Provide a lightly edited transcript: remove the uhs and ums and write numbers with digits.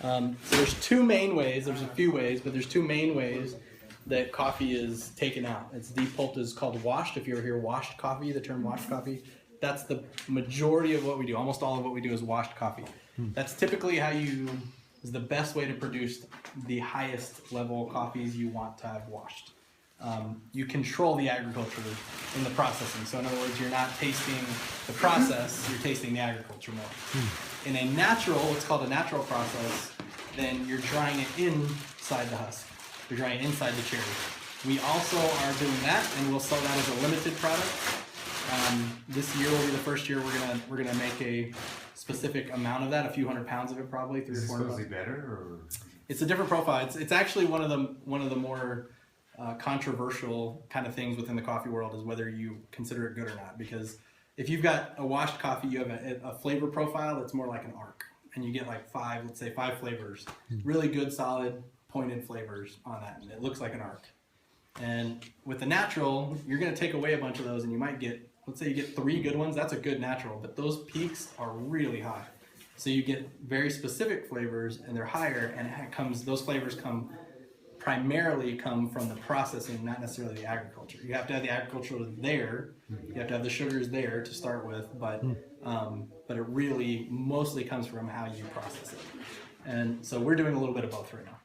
So there's two main ways, there's a few ways, but there's two main ways that coffee is taken out. It's depulped is called washed. If you ever hear washed coffee, the term washed coffee, that's the majority of what we do. Almost all of what we do is washed coffee. That's typically is the best way to produce the highest level coffees you want to have washed. You control the agriculture in the processing. So in other words, you're not tasting the process, you're tasting the agriculture more. In a natural, what's called a natural process, then you're drying it inside the husk. You're drying it inside the cherry. We also are doing that, and we'll sell that as a limited product. This year will be the first year we're gonna make a specific amount of that, a few hundred pounds of it, probably 3 or 4. Is it supposed to be better, or? It's a different profile. It's actually one of the more controversial kind of things within the coffee world is whether you consider it good or not. Because if you've got a washed coffee, you have a flavor profile that's more like an arc, and you get like let's say five flavors, really good, solid, pointed flavors on that, and it looks like an arc. And with the natural, you're going to take away a bunch of those, and you might get, let's say you get 3 good ones. That's a good natural, but those peaks are really high. So you get very specific flavors, and they're higher, and those flavors primarily come from the processing, not necessarily the agriculture. You have to have the agriculture there, you have to have the sugars there to start with, but it really mostly comes from how you process it. And so we're doing a little bit of both right now.